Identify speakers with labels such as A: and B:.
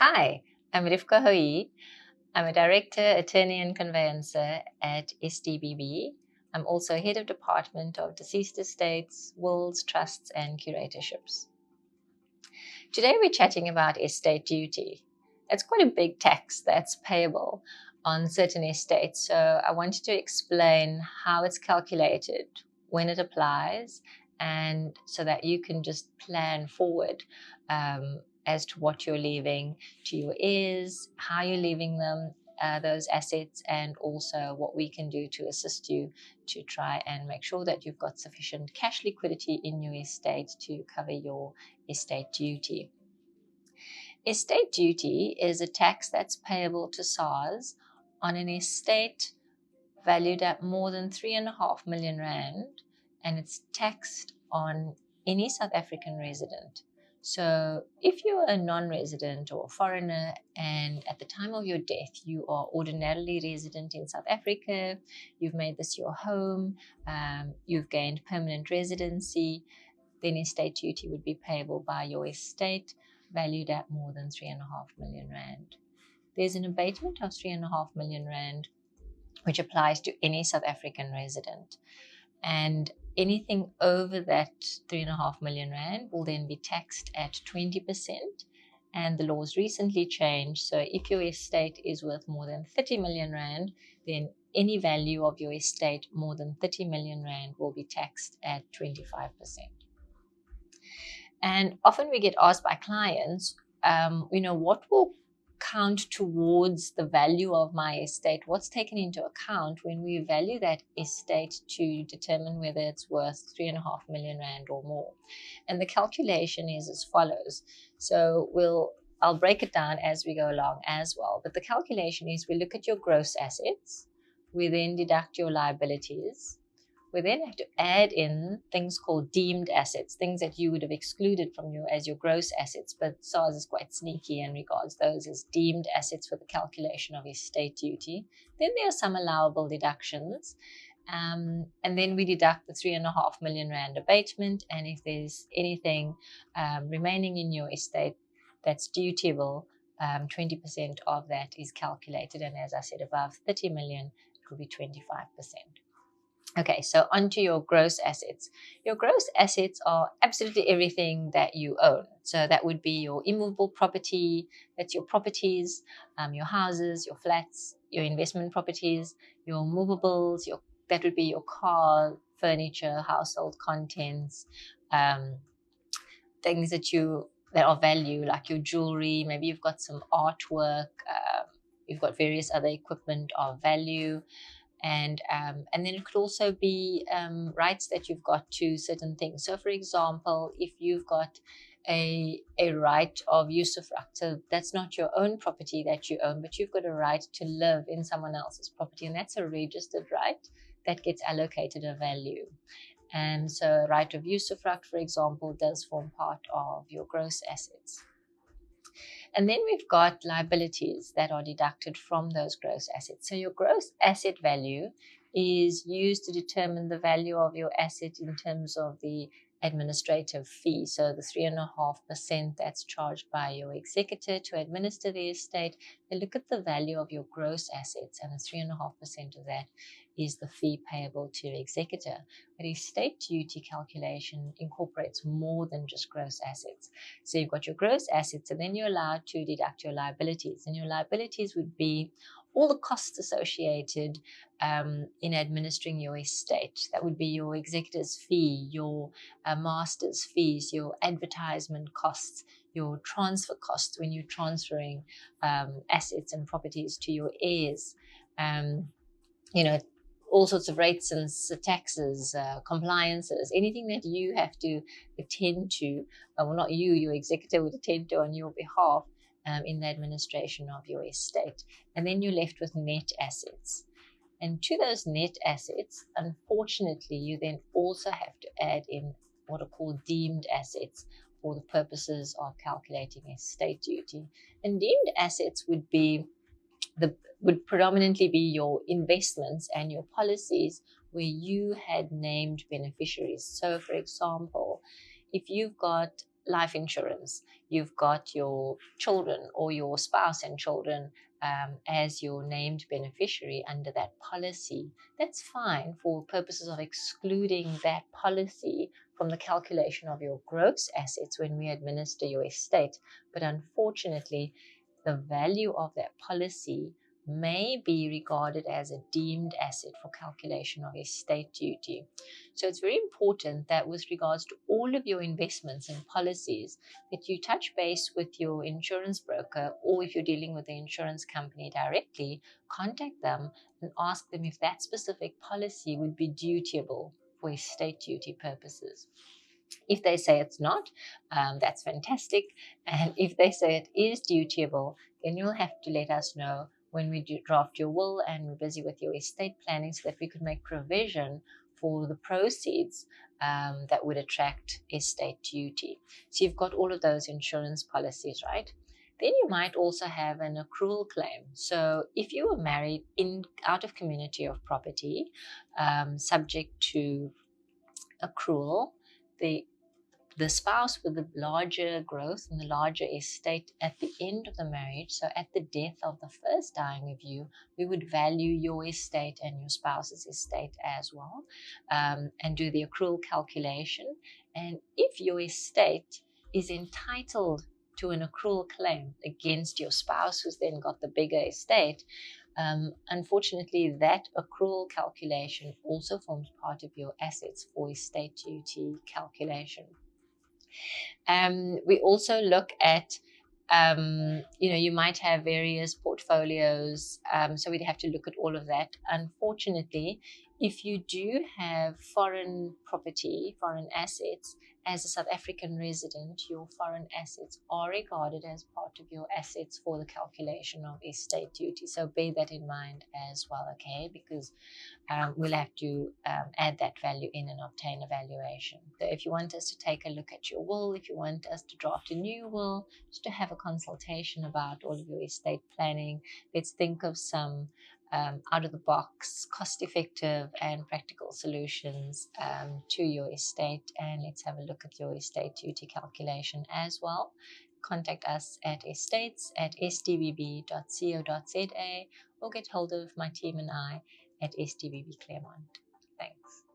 A: Hi, I'm Rivka Hoi. I'm a director, attorney, and conveyancer at SDBB. I'm also head of department of deceased estates, wills, trusts, and curatorships. Today we're chatting about estate duty. It's quite a big tax that's payable on certain estates, so I wanted to explain how it's calculated, when it applies, and so that you can just plan forward as to what you're leaving to your heirs, how you're leaving them, those assets, and also what we can do to assist you to try and make sure that you've got sufficient cash liquidity in your estate to cover your estate duty. Estate duty is a tax that's payable to SARS on an estate valued at more than 3.5 million rand, and it's taxed on any South African resident. So if you're a non-resident or a foreigner and at the time of your death you are ordinarily resident in South Africa, you've made this your home, you've gained permanent residency, then estate duty would be payable by your estate valued at more than 3.5 million rand. There's an abatement of 3.5 million rand which applies to any South African resident. And anything over that 3.5 million rand will then be taxed at 20%. And the laws recently changed. So if your estate is worth more than 30 million rand, then any value of your estate more than 30 million rand will be taxed at 25%. And often we get asked by clients, what will count towards the value of my estate? What's taken into account when we value that estate to determine whether it's worth 3.5 million rand or more? And the calculation is as follows. So I'll break it down as we go along as well. But the calculation is we look at your gross assets, we then deduct your liabilities. We then have to add in things called deemed assets, things that you would have excluded from as your gross assets, but SARS is quite sneaky and regards those as deemed assets for the calculation of estate duty. Then there are some allowable deductions, and then we deduct the 3.5 million rand abatement, and if there's anything remaining in your estate that's dutiable, 20% of that is calculated, and as I said, above 30 million, it will be 25%. Okay, so onto your gross assets. Your gross assets are absolutely everything that you own. So that would be your immovable property, that's your properties, your houses, your flats, your investment properties, your movables, that would be your car, furniture, household contents, things that are value, like your jewelry, maybe you've got some artwork, you've got various other equipment of value. And then it could also be rights that you've got to certain things. So, for example, if you've got a right of usufruct, so that's not your own property that you own, but you've got a right to live in someone else's property, and that's a registered right that gets allocated a value. And so, right of usufruct, for example, does form part of your gross assets. And then we've got liabilities that are deducted from those gross assets. So your gross asset value is used to determine the value of your asset in terms of the administrative fee. So the 3.5% that's charged by your executor to administer the estate, they look at the value of your gross assets, and the 3.5% of that is the fee payable to the executor. But estate duty calculation incorporates more than just gross assets. So you've got your gross assets, and then you're allowed to deduct your liabilities. And your liabilities would be all the costs associated in administering your estate. That would be your executor's fee, your master's fees, your advertisement costs, your transfer costs when you're transferring assets and properties to your heirs. All sorts of rates and taxes, compliances, anything that you have to attend to, well, not you, your executor would attend to on your behalf in the administration of your estate. And then you're left with net assets. And to those net assets, unfortunately, you then also have to add in what are called deemed assets for the purposes of calculating estate duty. And deemed assets would predominantly be your investments and your policies where you had named beneficiaries. So, for example, if you've got life insurance, you've got your children or your spouse and children as your named beneficiary under that policy, that's fine for purposes of excluding that policy from the calculation of your gross assets when we administer your estate. But unfortunately, the value of that policy may be regarded as a deemed asset for calculation of estate duty. So it's very important that with regards to all of your investments and policies, that you touch base with your insurance broker, or if you're dealing with the insurance company directly, contact them and ask them if that specific policy would be dutiable for estate duty purposes. If they say it's not, that's fantastic. And if they say it is dutiable, then you'll have to let us know when we draft your will and we're busy with your estate planning so that we could make provision for the proceeds that would attract estate duty. So you've got all of those insurance policies, right? Then you might also have an accrual claim. So if you were married out of community of property, subject to accrual, the spouse with the larger growth and the larger estate at the end of the marriage, so at the death of the first dying of you, we would value your estate and your spouse's estate as well, and do the accrual calculation. And if your estate is entitled to an accrual claim against your spouse, who's then got the bigger estate, unfortunately, that accrual calculation also forms part of your assets for estate duty calculation. We also look at, you might have various portfolios, so we'd have to look at all of that. Unfortunately, if you do have foreign property, foreign assets, as a South African resident, your foreign assets are regarded as part of your assets for the calculation of estate duty. So bear that in mind as well, okay? Because we'll have to add that value in and obtain a valuation. So if you want us to take a look at your will, if you want us to draft a new will, just to have a consultation about all of your estate planning, let's think of some out-of-the-box, cost-effective and practical solutions to your estate, and let's have a look at your estate duty calculation as well. Contact us at estates@sdbb.co.za or get hold of my team and I at SDBB Claremont. Thanks.